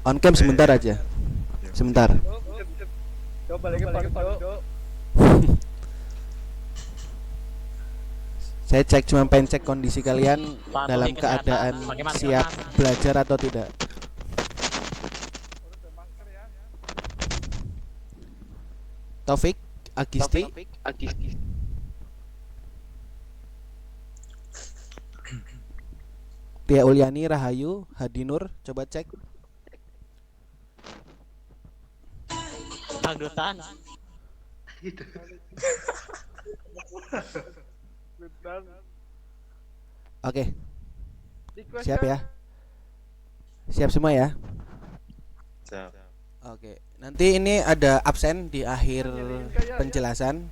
On cam sebentar aja. Sebentar. Coba lagi Pak Cok. Saya cuma pengen cek kondisi kalian dalam Patuhi keadaan kesehatan. Pakai masker, siap Mas. belajar atau tidak. Taufik, Agisti, Tia Uliani, Rahayu, Hadinur, coba cek. Pangdutan. Oke, siap ya? Siap semua ya? Siap. Oke, nanti ini ada absen di akhir penjelasan.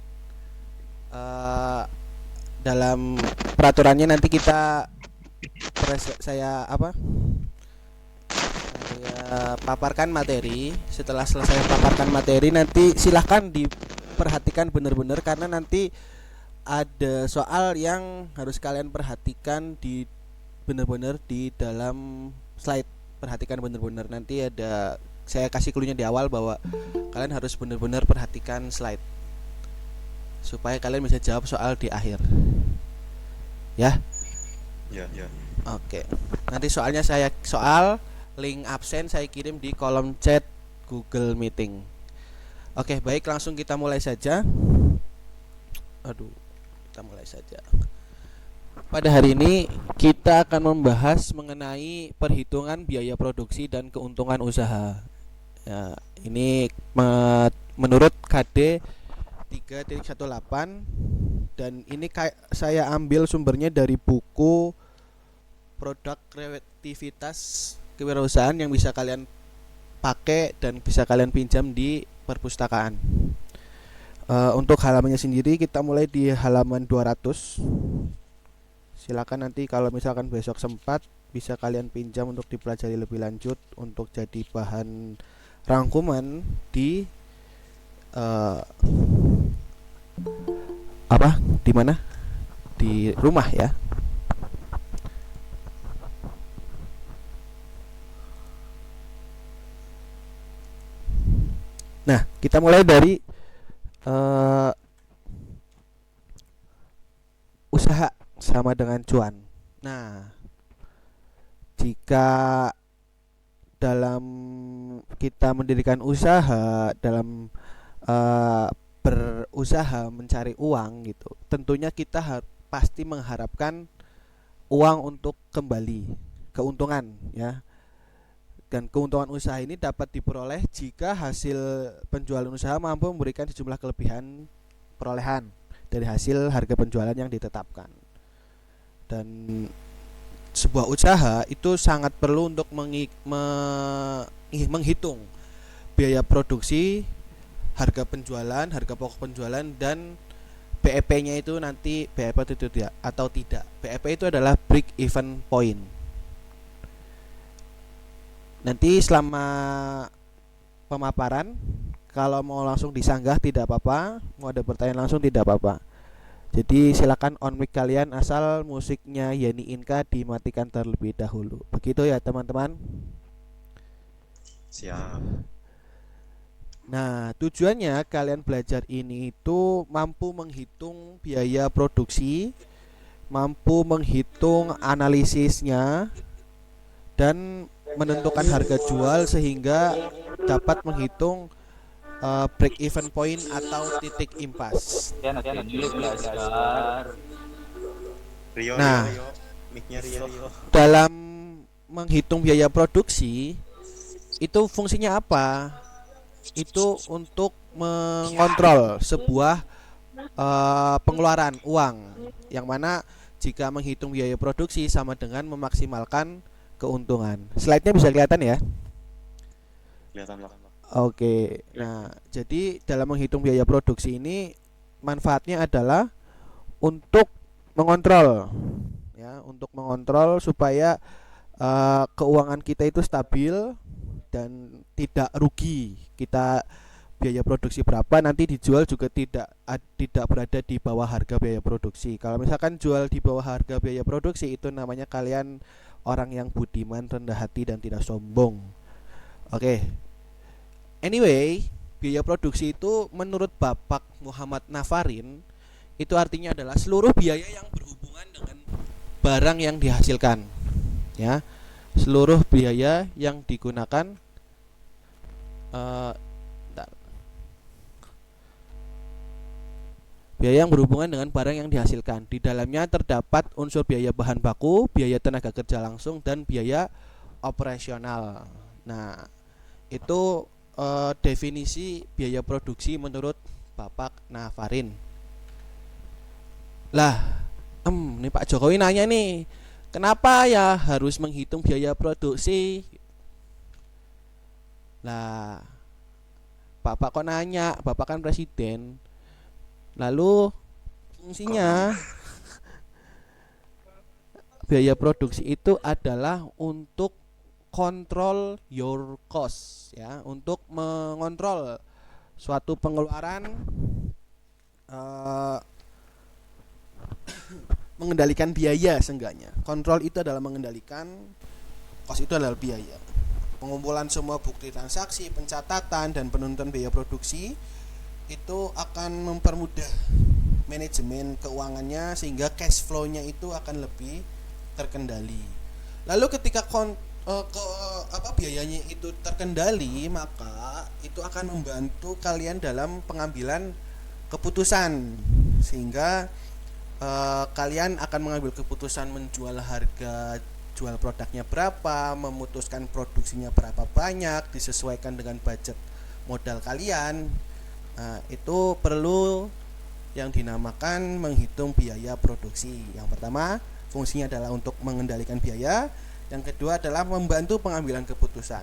Dalam peraturannya nanti kita saya paparkan materi. Setelah selesai paparkan materi, nanti silahkan diperhatikan benar-benar karena nanti ada soal yang harus kalian perhatikan benar-benar di dalam slide. Perhatikan benar-benar, nanti saya kasih clue-nya di awal bahwa kalian harus benar-benar perhatikan slide supaya kalian bisa jawab soal di akhir. Ya. Ya. Oke. Nanti soal link absen saya kirim di kolom chat Google Meeting. Oke, baik, langsung kita mulai saja. Kita mulai saja. Pada hari ini kita akan membahas mengenai perhitungan biaya produksi dan keuntungan usaha. Ya, ini menurut KD 3.18 dan ini saya ambil sumbernya dari buku Produk Kreativitas Kewirausahaan yang bisa kalian pakai dan bisa kalian pinjam di perpustakaan. Untuk halamannya sendiri kita mulai di halaman 200. Silakan nanti kalau misalkan besok sempat bisa kalian pinjam untuk dipelajari lebih lanjut untuk jadi bahan rangkuman di di mana? Di rumah ya. Nah, kita mulai dari usaha sama dengan cuan. Nah, jika dalam kita mendirikan usaha, dalam berusaha mencari uang gitu, tentunya kita pasti mengharapkan uang untuk kembali, keuntungan ya. Dan keuntungan usaha ini dapat diperoleh jika hasil penjualan usaha mampu memberikan sejumlah kelebihan perolehan dari hasil harga penjualan yang ditetapkan. Dan sebuah usaha itu sangat perlu untuk menghitung biaya produksi, harga penjualan, harga pokok penjualan, dan BEP-nya itu nanti BEP atau tidak. BEP itu adalah break even point. Nanti selama pemaparan kalau mau langsung disanggah tidak apa-apa, mau ada pertanyaan langsung tidak apa-apa. Jadi silakan on mic kalian asal musiknya Yani Inka dimatikan terlebih dahulu. Begitu ya teman-teman. Siap. Nah, tujuannya kalian belajar ini itu mampu menghitung biaya produksi, mampu menghitung analisisnya, dan menentukan harga jual sehingga dapat menghitung break even point atau titik impas. Nah, Mic-nya Rio. dalam menghitung biaya produksi itu fungsinya apa? Itu untuk mengontrol sebuah pengeluaran uang, yang mana jika menghitung biaya produksi sama dengan memaksimalkan keuntungan. Slide-nya bisa kelihatan ya? Kelihatan lah. Oke. Nah, jadi dalam menghitung biaya produksi ini manfaatnya adalah untuk mengontrol ya, untuk mengontrol supaya keuangan kita itu stabil dan tidak rugi. Kita biaya produksi berapa nanti dijual juga tidak berada di bawah harga biaya produksi. Kalau misalkan jual di bawah harga biaya produksi itu namanya kalian orang yang budiman, rendah hati dan tidak sombong. Oke. Anyway, biaya produksi itu menurut Bapak Muhammad Nafarin itu artinya adalah seluruh biaya yang berhubungan dengan barang yang dihasilkan. Ya. Seluruh biaya yang digunakan bentar. Biaya yang berhubungan dengan barang yang dihasilkan. Di dalamnya terdapat unsur biaya bahan baku, biaya tenaga kerja langsung, dan biaya operasional. Nah, itu definisi biaya produksi menurut Bapak Nafarin. Lah, nih Pak Jokowi nanya nih, kenapa ya harus menghitung biaya produksi? Lah, Bapak kok nanya, Bapak kan presiden. Lalu fungsinya biaya produksi itu adalah untuk control your cost, ya, untuk mengontrol suatu pengeluaran, mengendalikan biaya seenggaknya. Kontrol itu adalah mengendalikan, cost itu adalah biaya. Pengumpulan semua bukti transaksi, pencatatan, dan penentuan biaya produksi itu akan mempermudah manajemen keuangannya sehingga cash flow-nya itu akan lebih terkendali. Lalu ketika biayanya itu terkendali, maka itu akan membantu kalian dalam pengambilan keputusan sehingga kalian akan mengambil keputusan menjual harga jual produknya berapa, memutuskan produksinya berapa banyak, disesuaikan dengan budget modal kalian. Itu perlu yang dinamakan menghitung biaya produksi. Yang pertama, fungsinya adalah untuk mengendalikan biaya. Yang kedua adalah membantu pengambilan keputusan.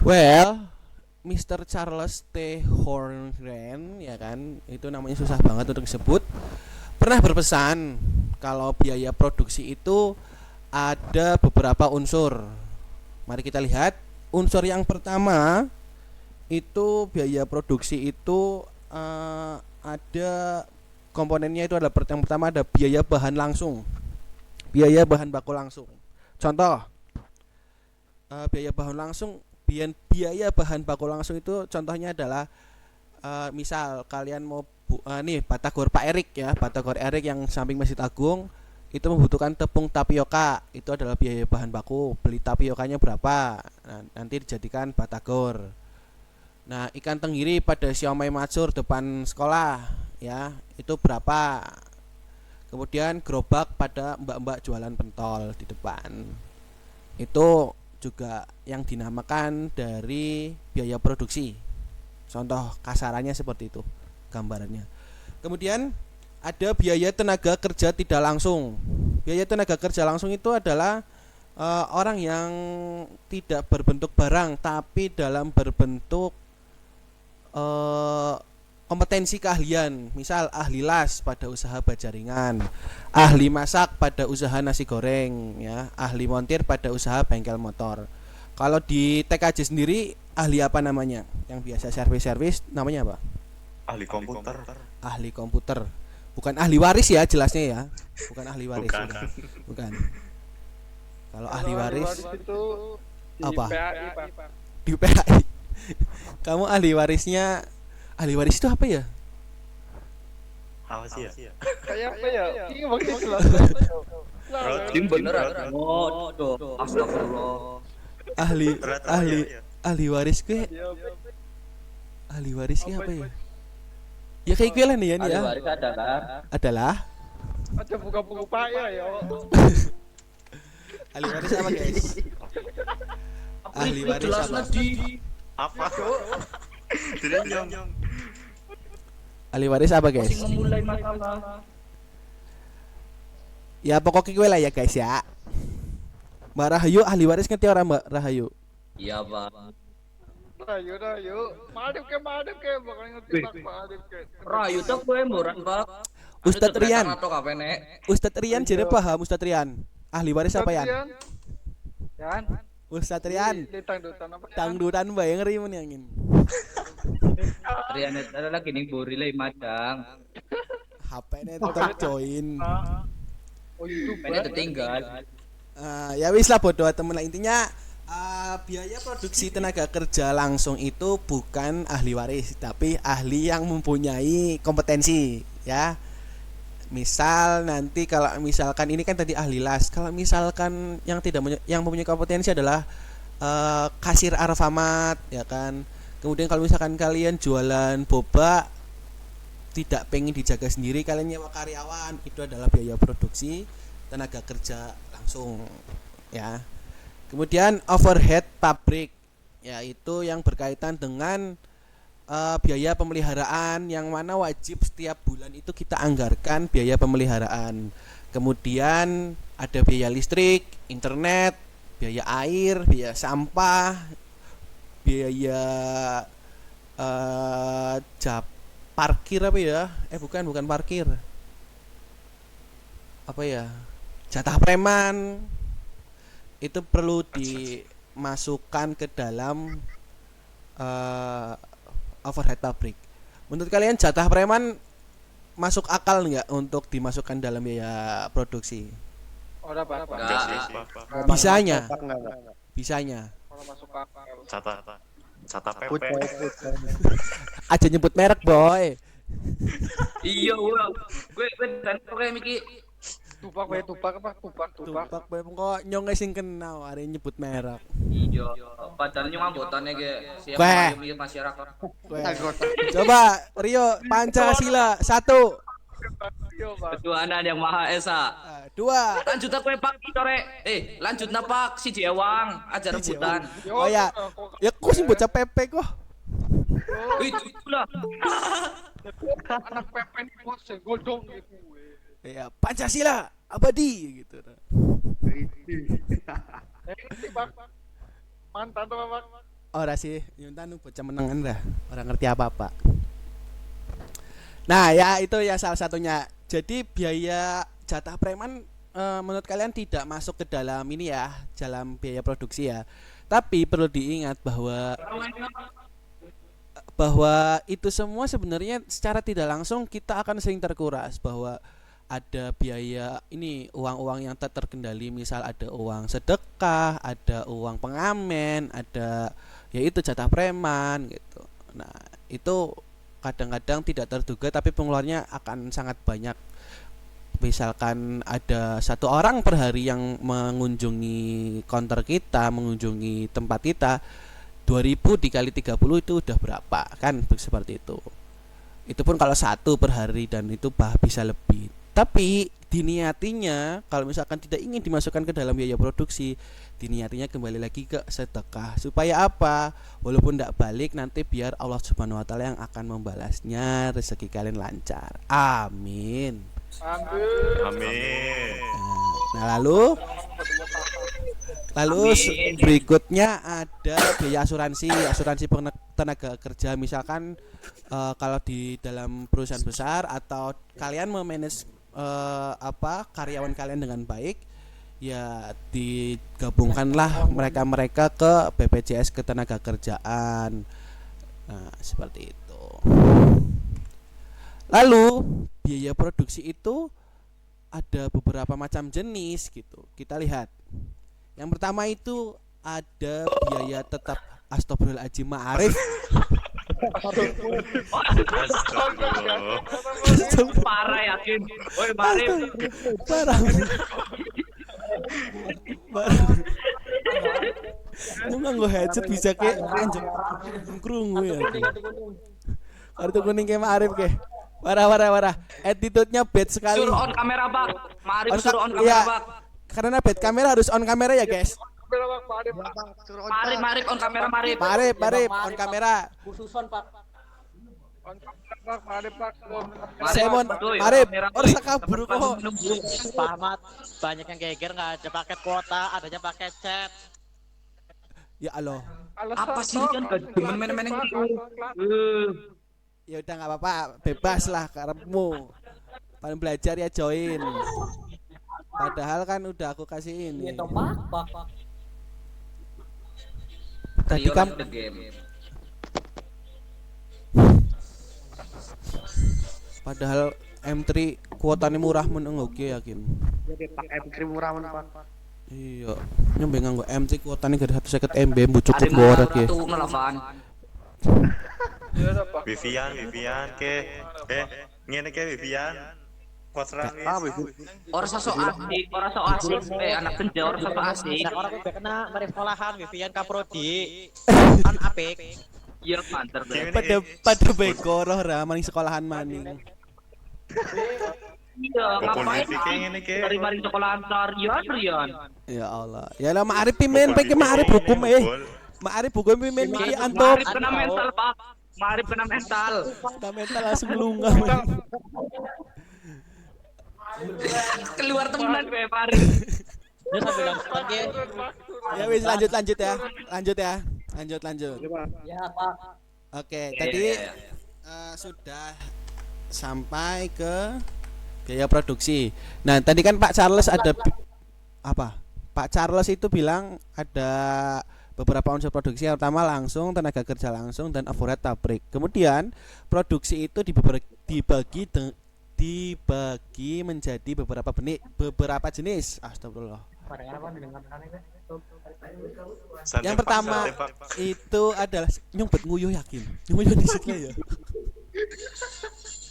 Well, Mr. Charles T. Horngren, ya kan, itu namanya susah banget untuk disebut, pernah berpesan kalau biaya produksi itu ada beberapa unsur. Mari kita lihat. Unsur yang pertama itu biaya produksi itu ada komponennya itu adalah yang pertama ada biaya bahan langsung, biaya bahan baku langsung. Contoh, biaya bahan baku langsung itu contohnya adalah misal kalian mau batagor Pak Erik, ya, batagor Erik yang samping Masjid Agung itu membutuhkan tepung tapioka, itu adalah biaya bahan baku. Beli tapiokanya berapa, nanti dijadikan batagor. Nah, ikan tenggiri pada Siomay Macur depan sekolah, ya, itu berapa. Kemudian gerobak pada mbak-mbak jualan pentol di depan, itu juga yang dinamakan dari biaya produksi. Contoh kasarannya seperti itu gambarannya. Kemudian ada biaya tenaga kerja tidak langsung. Biaya tenaga kerja langsung itu adalah orang yang tidak berbentuk barang tapi dalam berbentuk kompetensi keahlian. Misal ahli las pada usaha bajaringan, ahli masak pada usaha nasi goreng, ya, ahli montir pada usaha bengkel motor. Kalau di TKJ sendiri ahli apa namanya? Yang biasa servis namanya apa? Ahli komputer. Ahli komputer. Bukan ahli waris ya, jelasnya ya. Bukan ahli waris. Bukan. Kalau ahli waris itu di apa? PAI, Pak. Di PAI. Kamu ahli warisnya, ahli waris itu apa ya? Apa sih ya? Kayak apa ya? Ini makin jelas. Tim beneran. Oh, astagfirullah. Ahli waris gue. Ahli warisnya apa ya? Ya kayak gue lah nih ya. Ahli waris adalah Aja buka buku Pak ya. ahli waris apa, guys? Ahli waris apa? Apa? Tidak nyong. Ahli waris apa, guys? Memulai masalah. Ya pokoknya gue lah ya, guys, ya. Mbak Rahayu ahli waris, ngerti orang Mbak Rahayu? Iya, Pak. Rayu. Madep ke bakal ngerti Pak, madep ke. Rayu tuh gue murah, Pak. Ustadz Rian. Ustadz Rian jadi Iya. paham Ustadz Rian. Ahli waris apa ya? Yan. Ustadz Rian. Di tangdutan apa? Tangdutan bayang ngeri mun angin. Rian itu lagi nih buri lagi madang. HP-nya tetap join. Oh, YouTube. Ini tertinggal. Ya wis lah bodoh temen lah, intinya Biaya produksi tenaga kerja langsung itu bukan ahli waris, tapi ahli yang mempunyai kompetensi, ya. Misal nanti kalau misalkan ini kan tadi ahli las, kalau misalkan yang mempunyai kompetensi adalah kasir Alfamart, ya kan. Kemudian kalau misalkan kalian jualan boba tidak pengen dijaga sendiri, kalian nyewa karyawan, itu adalah biaya produksi tenaga kerja langsung, ya. Kemudian overhead pabrik, yaitu yang berkaitan dengan biaya pemeliharaan, yang mana wajib setiap bulan itu kita anggarkan biaya pemeliharaan. Kemudian ada biaya listrik, internet, biaya air, biaya sampah, biaya parkir apa ya? Bukan parkir. Apa ya? Jatah preman. Itu perlu dimasukkan ke dalam overhead pabrik. Menurut kalian jatah preman masuk akal nggak untuk dimasukkan dalam biaya produksi? Ora Pak. Enggak sih, Enggak. Pak. Bisanya. Ora masuk akal. Cata Put, pepe. Aja nyebut merek, boy. Iya, gue dan oke Miki. Tupak apa? Tupak. Tupak bae kok nyong sing kenal are nyebut merek. Iya, padahal nyong ambotane ge siap Weh. mayu masyarakat. Coba Rio Pancasila 1, Yo Pak. Ketuhanan yang Maha Esa. 2. Lanjut aku Pak sore. Lanjut Pak si Jewang ajar rebutan. Oh ya, ya kok sih bocah Pepe kok. Itulah. Anak pepen bos godong gitu. Ya, Pancasila abadi gitu. Ngerti Pak. Mantan tuh Pak. Ora sih, nyuntan bocah menengan dah. Orang ngerti apa-apa. Nah, ya itu ya salah satunya. Jadi biaya jatah preman menurut kalian tidak masuk ke dalam ini ya, dalam biaya produksi ya. Tapi perlu diingat bahwa itu semua sebenarnya secara tidak langsung kita akan sering terkuras, bahwa ada biaya ini uang-uang yang tak terkendali, misal ada uang sedekah, ada uang pengamen, ada yaitu jatah preman gitu. Nah, itu kadang-kadang tidak terduga tapi pengeluarannya akan sangat banyak. Misalkan ada 1 orang per hari yang mengunjungi counter kita, mengunjungi tempat kita, 2000 dikali 30 itu udah berapa kan, seperti itu. Itu pun kalau 1 per hari dan itu bisa lebih. Tapi diniatinya kalau misalkan tidak ingin dimasukkan ke dalam biaya produksi, diniatinya kembali lagi ke sedekah. Supaya apa? Walaupun tidak balik, nanti biar Allah Subhanahu wa taala yang akan membalasnya, rezeki kalian lancar. Amin. Amin. Nah, lalu berikutnya ada biaya asuransi tenaga kerja. Misalkan kalau di dalam perusahaan besar atau kalian memanage karyawan kalian dengan baik, ya digabungkanlah mereka ke BPJS Ketenagakerjaan. Nah, seperti itu. Lalu biaya produksi itu ada beberapa macam jenis gitu. Kita lihat. Yang pertama itu ada biaya tetap astagfirullahaladzim ma'arif. Parah yakin. Woi, Marif. Parah. Lu nganggo headset bisa ke anjing krungu ya. Kartu kuning ke Ma'arif ke. Parah. Attitude-nya bad sekali. Suruh on kamera, Pak. Marif suruh on Iya. kamera, Pak. Karena bad kamera harus on kamera ya, guys. Marif on kamera, Marif. Marif on kamera. Khususon Pak. Semon, Marif, orang sakabur kok. Pak Ahmad, banyak yang geger nggak ada paket kuota, adanya paket chat. Ya Allah. Apa sih kan main-main gitu. Ya udah nggak apa-apa, bebas lah karepmu. Paling belajar ya join. Padahal kan udah aku kasih ini. Pak. Tadi kan padahal M3 kuotanya murah meneng oke yakin. Jadi Pak M3 murah men Pak. Iya, nyampe nganggo MT kuotane gede 150 MB mbok cukup Ada ngorek ya. tuh ngelawan. Ya udah pak. Vivian ke. Ngene ke Vivian. Kosrang Orang sosok asik, orang sosok asik. Anak senja orang sosok asik. Nah, orang udah kena mari sekolahan Vivian Kaprodi. Kan apik. Iya mantap deh. Pada beko roh ra maning sekolahan maning. Iya, ngapain? ngene ke. Mari sekolah antar Rian. Ya Allah. Ya lah Ma'arif pimen peke Ma'arif hukum Ma'arif hukum pimen iki antop. Marip kena mental, Pak. Marip kena mental. Ta mental langsung lunga. Keluar teman gue, Marip. Dia sambil langsung lagi. Ya wis lanjut ya. Lanjut. Ya, Pak. Oke, tadi sudah sampai ke biaya produksi. Nah, tadi kan Pak Charles ada apa? Pak Charles itu bilang ada beberapa unsur produksi yang pertama langsung tenaga kerja langsung dan overhead pabrik. Kemudian produksi itu dibagi menjadi beberapa jenis. Astagfirullah. Yang pertama itu adalah nyumpet nguyuh yakin. Nguyuh di situ ya.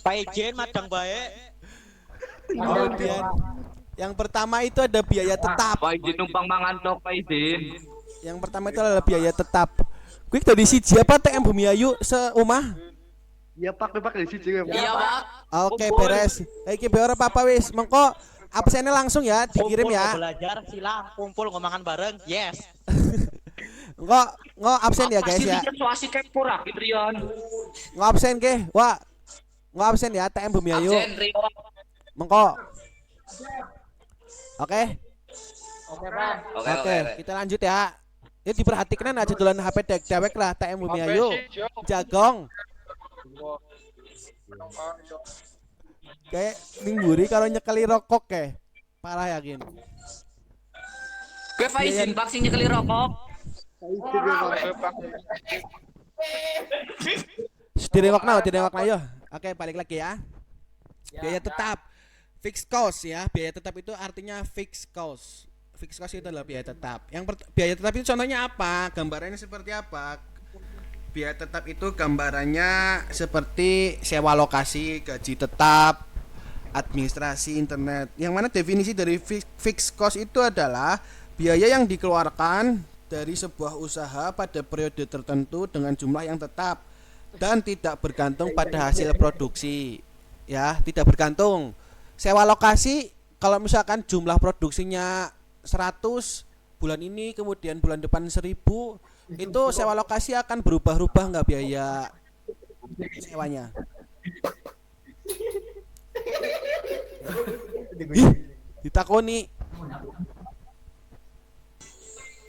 Pak Ijen madang baik. Kemudian yang pertama itu ada biaya tetap. Pak Izin numpang mangan tok, Pak Izin. Yang pertama itu adalah biaya tetap. Kuwi tadi siji apa TM Bumi Ayu seumah? Iya pak di sini ya. Iya, Pak. Oke, beres. Iki biar apa wis. Mengko absennya langsung ya dikirim Kumpul, ya. belajar silang, kumpul ngomongan bareng. Yes. Engko absen ya guys ya. Pasti situasi kayak pura gitu, Rian. Absen ke? Wah. Absen ya TM Bumi Ayu. Absen, Rio. Mengko. Oke. Oke. Kita lanjut ya. Ya diperhatikan aja dolan HP dewek lah TM Bumi Ayu. Jagong. Kayak mingguri kalau nyekeli rokok kayak parah yakin. Gue Pak Izin vaksin nyekeli rokok. Direwakna yo. Oke, balik lagi ya. Biaya tetap. Fixed cost ya. Biaya tetap itu artinya fixed cost. Fixed cost itu adalah biaya tetap. Biaya tetap itu contohnya apa? Gambarannya seperti apa? Biaya tetap itu gambarannya seperti sewa lokasi, gaji tetap, administrasi internet. Yang mana definisi dari fixed cost itu adalah biaya yang dikeluarkan dari sebuah usaha pada periode tertentu dengan jumlah yang tetap dan tidak bergantung pada hasil produksi. Ya, tidak bergantung. Sewa lokasi kalau misalkan jumlah produksinya 100 bulan ini kemudian bulan depan 1000 itu sewa lokasi akan berubah-ubah nggak biaya sewanya. Ditakoni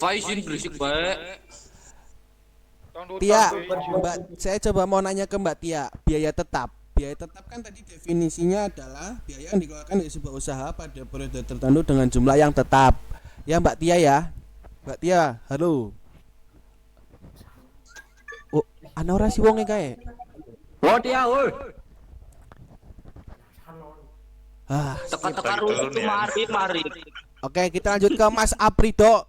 Pak Izin berisik baik. Tia, Mbak, saya coba mau nanya ke Mbak Tia, biaya tetap. Biaya tetap kan tadi definisinya adalah biaya yang dikeluarkan dari sebuah usaha pada periode tertentu dengan jumlah yang tetap. Ya Mbak Tia ya. Mbak Tia, halo. Oh, ana ora si wonge kae. Oh dia, woi. Ah, Teka-teka rusuh tuh mari. oke, kita lanjut ke Mas Apri, Dok.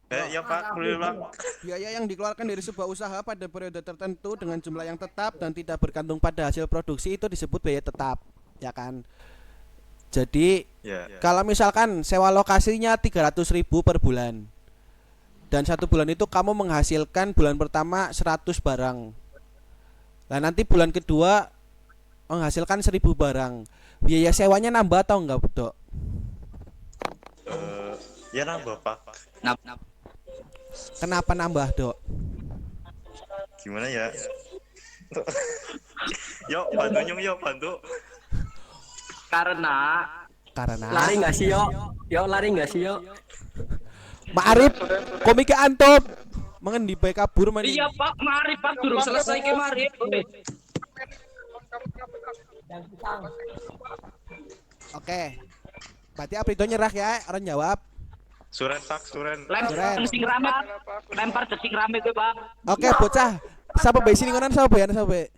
Ya Pak, boleh Pak. Biaya yang dikeluarkan dari sebuah usaha pada periode tertentu dengan jumlah yang tetap dan tidak bergantung pada hasil produksi itu disebut biaya tetap, ya kan? Jadi, kalau misalkan sewa lokasinya 300.000 per bulan. Dan satu bulan itu kamu menghasilkan bulan pertama 100 barang. Nah, nanti bulan kedua menghasilkan 1000 barang. Biaya sewanya nambah atau enggak, Dok? Ya nambah Pak. Kenapa nambah, Dok? Gimana ya? Yuk bantu nyung, yuk bantu. Karena Lari nggak sih yo? Lari nggak sih yo? Ma'arif, komike antop. Mengendi bae kabur mani. iya Pak, mari Pak durung selesai ke mari. Oke. Berarti Aprido nyerah ya, orang jawab. Suren Pak, suren. Lempar sing rame. Lempar sing rame gue, Pak. Oke, bocah. Sapa bae sini ngonan sapa ya, sapa bae?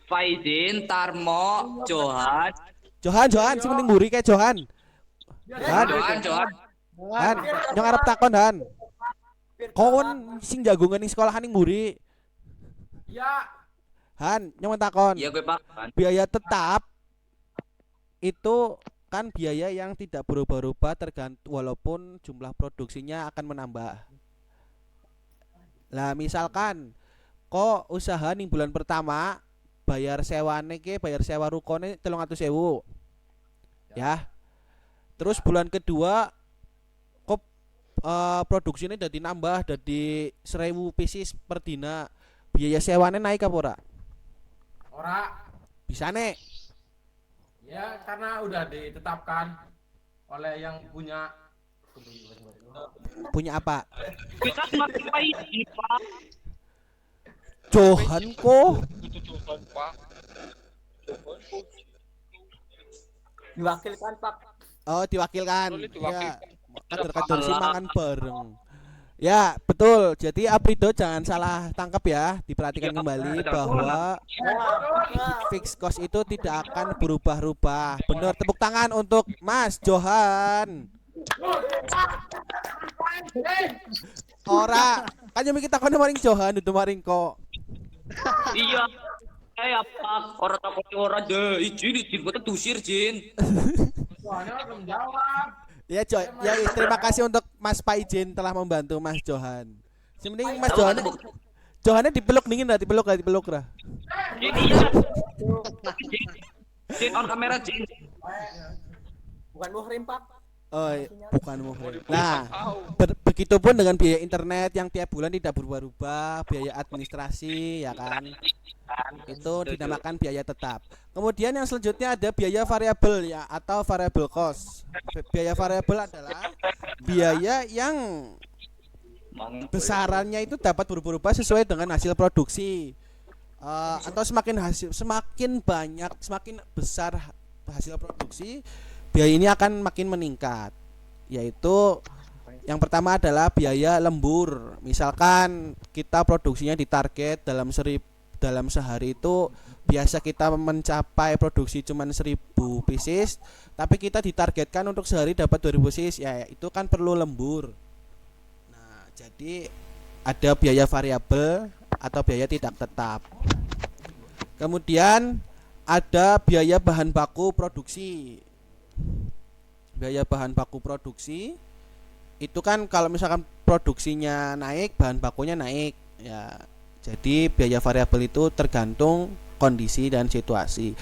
Faizin, Tarmo, Johan. Johan, sing mending mburi kayak Johan. Han, Johan. Han, nyong arep takon Han. Kon sing jagongan ning sekolahan ning mburi. Iya. Han, nyong takon. Iya gue Pak. Biaya tetap itu kan biaya yang tidak berubah-ubah tergantung walaupun jumlah produksinya akan menambah. Lah misalkan kok usaha ning bulan pertama bayar sewa rukone 300.000. Ya. Terus bulan kedua kok produksinya jadi nambah jadi 1.000 pieces per dina. Biaya sewane naik apa ora? Ora. Bisa nek. Ya karena udah ditetapkan oleh yang punya. Punya apa? Kita ngapain Pak? Johan kok. Diwakilkan Pak. Oh, diwakilkan. Boleh Ya, diwakilkan. kader-kader sih mangan bareng. Ya, betul. Jadi Aprido jangan salah tangkap ya. Diperhatikan kembali bahwa fixed cost itu tidak akan berubah-ubah. Benar, tepuk tangan untuk Mas Johan. Ora, kan yang kita kono maring Johan itu maring kok. Iya. Pak, orang takut orang deh. Izin buat tusir Jin. Soalnya belum jawab. Ya, terima kasih untuk Mas Paijin telah membantu Mas Johan. Sebenarnya Mas Johan Johannya dipeluk dingin lah, dipeluk lah. Jin iya. Jin on kamera Jin. Bukan muhrim Pak. Oh, bukan muhrim. Nah, begitupun dengan biaya internet yang tiap bulan tidak berubah-ubah, biaya administrasi, ya kan? Itu dinamakan biaya tetap. Kemudian yang selanjutnya ada biaya variabel ya atau variable cost. Biaya variabel adalah biaya yang besarannya itu dapat berubah-ubah sesuai dengan hasil produksi. Atau semakin banyak, semakin besar hasil produksi, biaya ini akan makin meningkat. Yaitu yang pertama adalah biaya lembur. Misalkan kita produksinya ditarget dalam sehari itu biasa kita mencapai produksi cuman 1.000 pieces, tapi kita ditargetkan untuk sehari dapat 2.000 pieces, ya itu kan perlu lembur. Nah, jadi ada biaya variabel atau biaya tidak tetap. Kemudian ada biaya bahan baku produksi. Biaya bahan baku produksi itu kan kalau misalkan produksinya naik, bahan bakunya naik, ya. Jadi biaya variabel itu tergantung kondisi dan situasi.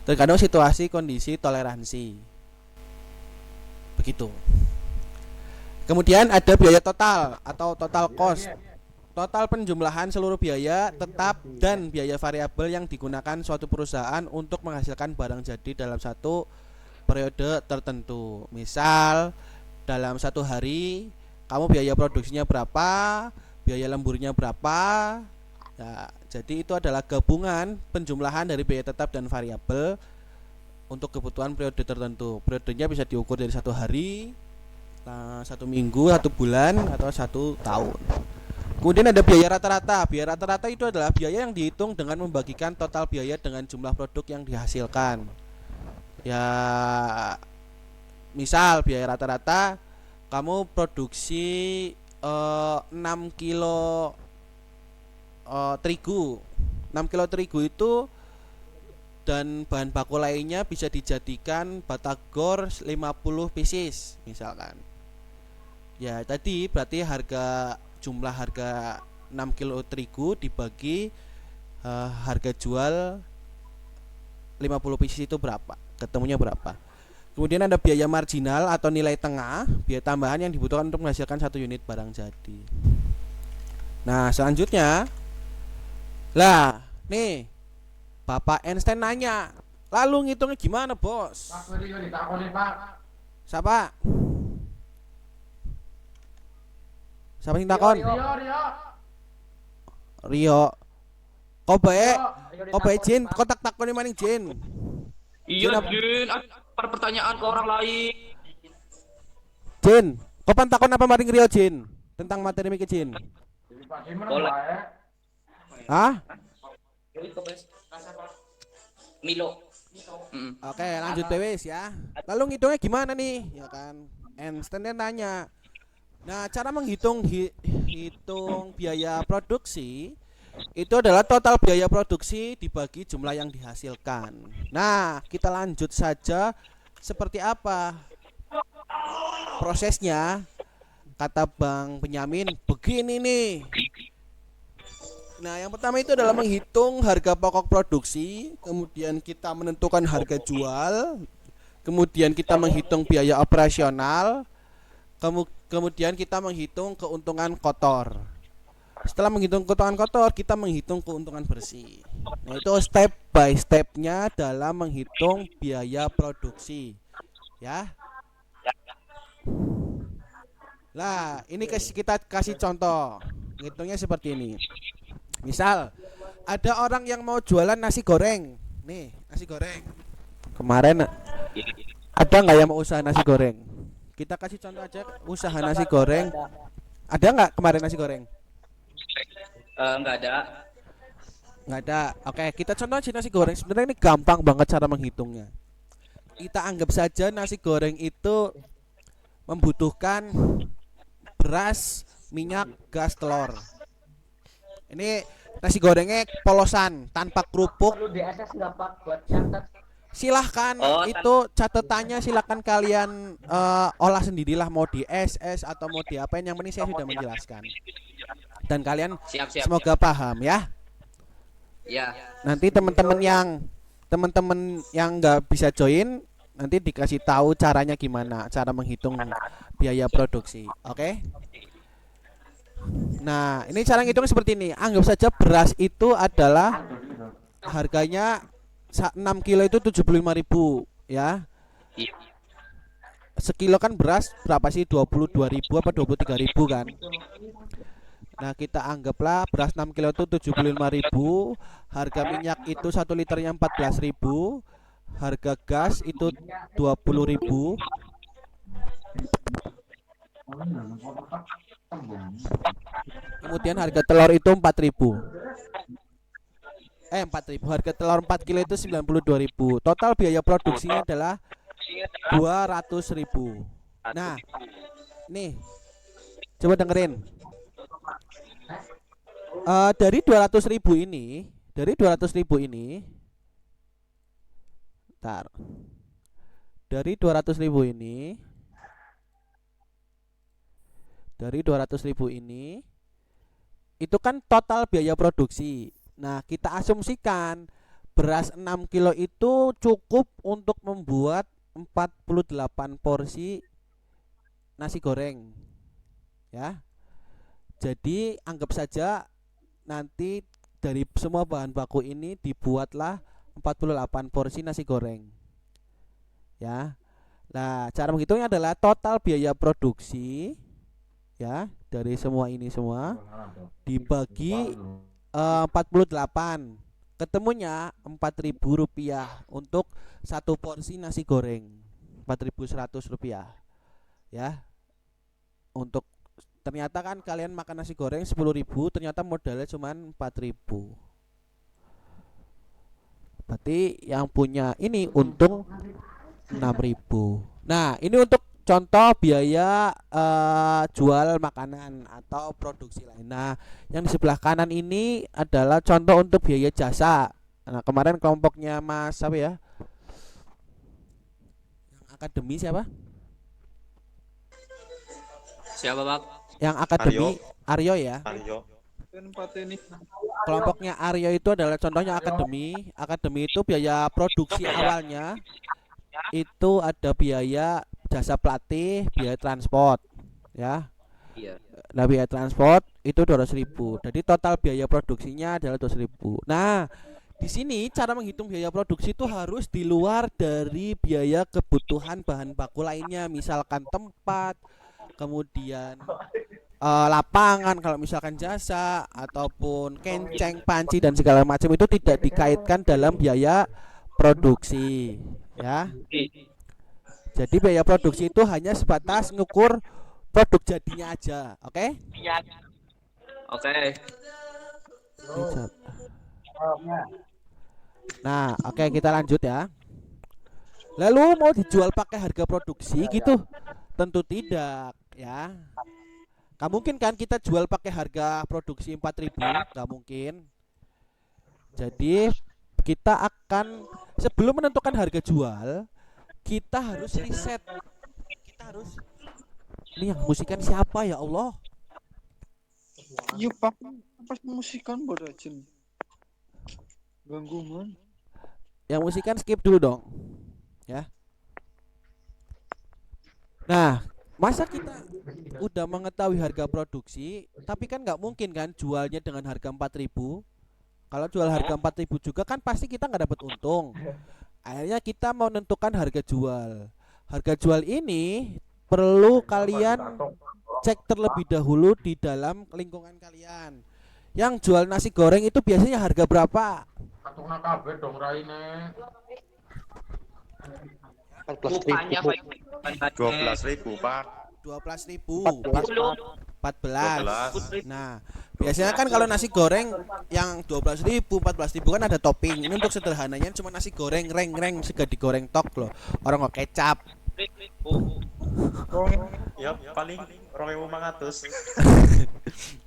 Tergantung situasi, kondisi, toleransi. Begitu. Kemudian ada biaya total atau total cost. Total penjumlahan seluruh biaya tetap dan biaya variabel yang digunakan suatu perusahaan untuk menghasilkan barang jadi dalam satu periode tertentu. Misal dalam satu hari kamu biaya produksinya berapa, biaya lemburnya berapa. Ya, jadi itu adalah gabungan penjumlahan dari biaya tetap dan variabel untuk kebutuhan periode tertentu. Periodenya bisa diukur dari 1 hari, 1 minggu, 1 bulan, atau 1 tahun. Kemudian ada biaya rata-rata. Biaya rata-rata itu adalah biaya yang dihitung dengan membagikan total biaya dengan jumlah produk yang dihasilkan. Ya, misal biaya rata-rata kamu produksi 6 kilo terigu. 6 kilo terigu itu dan bahan baku lainnya bisa dijadikan batagor 50 pieces misalkan. Ya, tadi berarti jumlah harga 6 kilo terigu dibagi harga jual 50 pieces itu berapa? Ketemunya berapa? Kemudian ada biaya marginal atau nilai tengah, biaya tambahan yang dibutuhkan untuk menghasilkan 1 unit barang jadi. Nah, selanjutnya lah, nih Bapak Einstein nanya, lalu ngitungnya gimana bos? Pak Rio ditakoni Pak. Siapa? Siapa yang takon? Rio. Kau baik Jin, kotak takoni maning Jin. Iya Jin, ada pertanyaan ke orang lain. Jin, kau takon apa maring Rio Jin? Tentang materi mikir Jin. Boleh. Hah? Milo. Mm. Oke, lanjut bewes ya. Lalu ngitungnya gimana nih? Ya kan. Einstein tanya. Nah, cara menghitung hitung biaya produksi itu adalah total biaya produksi dibagi jumlah yang dihasilkan. Nah, kita lanjut saja seperti apa prosesnya. Kata Bang Benyamin, begini nih. Nah, yang pertama itu adalah menghitung harga pokok produksi, kemudian kita menentukan harga jual, kemudian kita menghitung biaya operasional, kemudian kita menghitung keuntungan kotor. Setelah menghitung keuntungan kotor, kita menghitung keuntungan bersih. Nah, itu step by stepnya dalam menghitung biaya produksi. Ya. Lah, ini kita kasih contoh. Ngitungnya seperti ini. Misal, ada orang yang mau jualan nasi goreng. Nih, nasi goreng. Kemarin ada nggak yang mau usaha nasi goreng? Kita kasih contoh aja usaha nasi goreng. Ada nggak kemarin nasi goreng? Nggak ada. Nggak ada. Oke, kita contoh aja nasi goreng. Sebenarnya ini gampang banget cara menghitungnya. Kita anggap saja nasi goreng itu membutuhkan beras, minyak, gas, telur. Ini nasi gorengnya polosan tanpa kerupuk. Perlu di SS nggak Pak buat catat? Silahkan itu catatannya silahkan kalian olah sendirilah, mau di SS atau mau di apa, yang penting saya sudah menjelaskan dan kalian Siap. semoga paham ya. Ya. Nanti teman-teman yang nggak bisa join nanti dikasih tahu caranya gimana cara menghitung biaya produksi. Oke? Nah, ini cara ngitungnya seperti ini. Anggap saja beras itu adalah harganya 6 kilo itu 75.000 ya. Iya. Sekilo kan beras berapa sih? 22.000 apa 23.000 kan? Nah, kita anggaplah beras 6 kilo itu 75.000, harga minyak itu 1 liternya 14.000, harga gas itu 20.000. Kemudian harga telur itu 4.000. 4.000. Harga telur 4 kilo itu 92.000. Total biaya produksinya adalah 200.000. Nah, nih. Coba dengerin. Dari 200.000 ini, Bentar. Dari 200.000 ini itu kan total biaya produksi. Nah, kita asumsikan beras 6 kilo itu cukup untuk membuat 48 porsi nasi goreng. Ya. Jadi anggap saja nanti dari semua bahan baku ini dibuatlah 48 porsi nasi goreng. Ya. Nah, cara menghitungnya adalah total biaya produksi ya dari semua ini semua dibagi 48, ketemunya Rp4.000 untuk satu porsi nasi goreng, Rp4.100 ya. Untuk ternyata kan kalian makan nasi goreng 10.000, ternyata modalnya cuma 4.000. Berarti yang punya ini untung 6.000. Nah, ini untuk contoh biaya jual makanan atau produksi lain. Nah, yang di sebelah kanan ini adalah contoh untuk biaya jasa. Nah, kemarin kelompoknya Mas siapa ya? Yang akademi siapa? Siapa, Pak? Yang akademi Aryo ya. Aryo. Ini. Kelompoknya Aryo itu adalah contohnya akademi. Akademi itu biaya produksi awalnya itu ada biaya jasa pelatih, biaya transport ya. Iya. Nah, biaya transport itu 200.000. Jadi total biaya produksinya adalah 200.000. Nah, di sini cara menghitung biaya produksi itu harus di luar dari biaya kebutuhan bahan baku lainnya, misalkan tempat, kemudian lapangan kalau misalkan jasa, ataupun kenceng, panci dan segala macam itu tidak dikaitkan dalam biaya produksi ya. Jadi biaya produksi itu hanya sebatas ngukur produk jadinya aja, oke? Oke. Nah, oke kita lanjut ya. Lalu mau dijual pakai harga produksi gitu? Tentu tidak, ya. Gak mungkin kan kita jual pakai harga produksi 4.000, gak mungkin. Jadi kita akan sebelum menentukan harga jual, kita harus riset. Kita harus ini yang musikan siapa ya Allah? Yuk pak, pas musikan bodoh aja. Ganggu man. Yang musikan skip dulu dong. Ya. Nah, masa kita udah mengetahui harga produksi, tapi kan nggak mungkin kan jualnya dengan harga 4.000. Kalau jual harga 4.000 juga kan pasti kita nggak dapat untung. Akhirnya kita mau menentukan harga jual. Harga jual ini perlu kalian cek terlebih dahulu di dalam lingkungan kalian. Yang jual nasi goreng itu biasanya harga berapa? Katungna kabeh dong raine. 12.000 Pak. 12.000. 14. 12. Nah, biasanya kan kalau nasi goreng yang 12.000, 14.000 kan ada topping. Ini untuk sederhananya cuma nasi goreng reng-reng sega digoreng tok loh. Orang nggak kecap. Ya paling 2.500.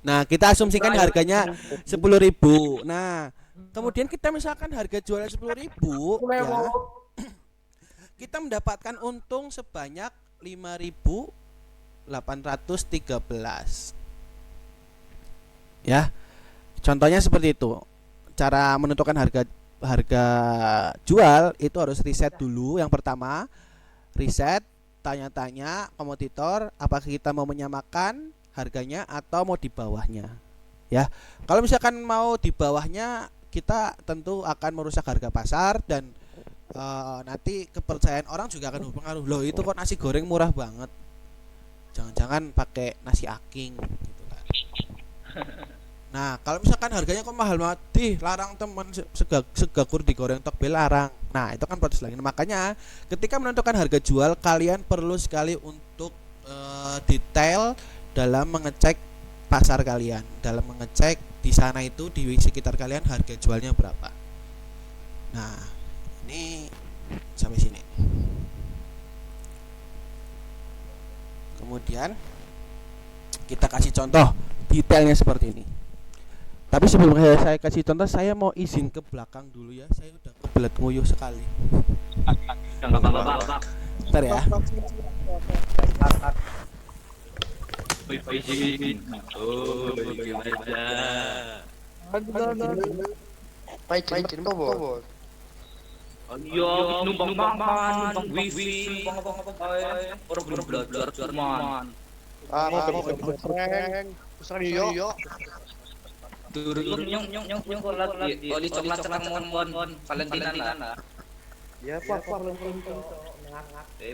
Nah, kita asumsikan harganya 10.000. Nah, kemudian kita misalkan harga jualnya 10.000 ya. Kita mendapatkan untung sebanyak 5.813. Ya. Contohnya seperti itu. Cara menentukan harga jual itu harus riset dulu. Yang pertama, riset, tanya-tanya kompetitor apakah kita mau menyamakan harganya atau mau di bawahnya. Ya. Kalau misalkan mau di bawahnya, kita tentu akan merusak harga pasar dan nanti kepercayaan orang juga akan berpengaruh. Loh, itu kok nasi goreng murah banget. Jangan-jangan pakai nasi aking gitu kan. Nah, kalau misalkan harganya kok mahal banget, larang teman segakur digoreng tok larang. Nah, itu kan protes lagi. Nah, makanya ketika menentukan harga jual, kalian perlu sekali untuk detail dalam mengecek pasar kalian, dalam mengecek di sana itu di sekitar kalian harga jualnya berapa. Nah, ini sampai sini. Kemudian kita kasih contoh detailnya seperti ini. Tapi sebelum saya kasih contoh, saya mau izin ke belakang dulu ya. Saya udah kebelet nguyuh sekali. Enggak apa-apa. Bentar ya. Izin. Oh, gimana? Paikin bos. Iya, numpang makan, numpang wifi, numpang apa-apa. Orang belum belajar cuman. Pusang yo. Turun nyong kolat oli coklat mon Valentina lah. Ya pak.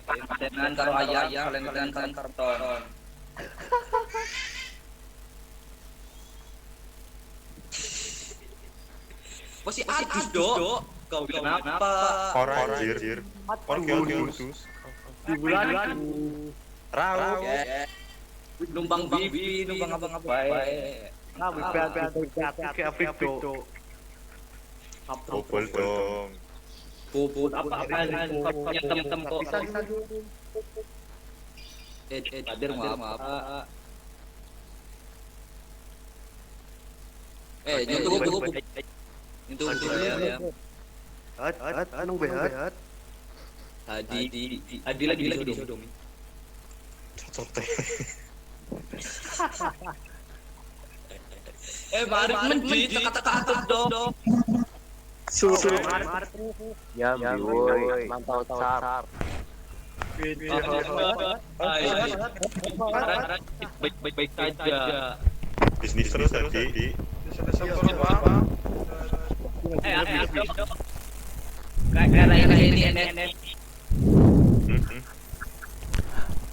Paketan karo ayam, Valentina kan karton. Masih adus, Dok. Kau kenapa? Orang anjir. Orang khusus. Di bulan Rau. Numpang bibi, numpang apa-apa. Bobol dong. Bubut apa-apa yang tem-tem kok. Hadir maaf. Nyentuh. Itu ya. Anong behat? Adi lagi dong. Cocok teh. Mari menjit kata-kata dong. Suruh. Ya, boy. Mantau car. Baik-baik saja. Bisnis terus tadi. Kayak ini.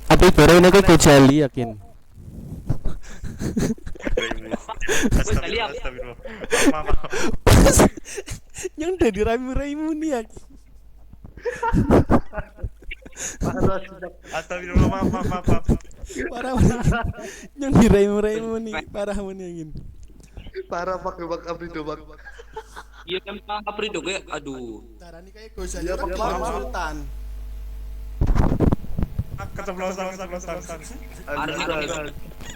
Tapi goreng ini kok gojali yakin. Astagfirullah. Maaf. Yang udah diraimu-raimu nih ya. Astagfirullah, maaf. Parah. Yang diraimu-raimu nih, parah meningin. Parah pakai bak abri dobak. Iya kan Pak Aprido kayak aduh. Tarani kayak gojali orang Sultan. keceplosan.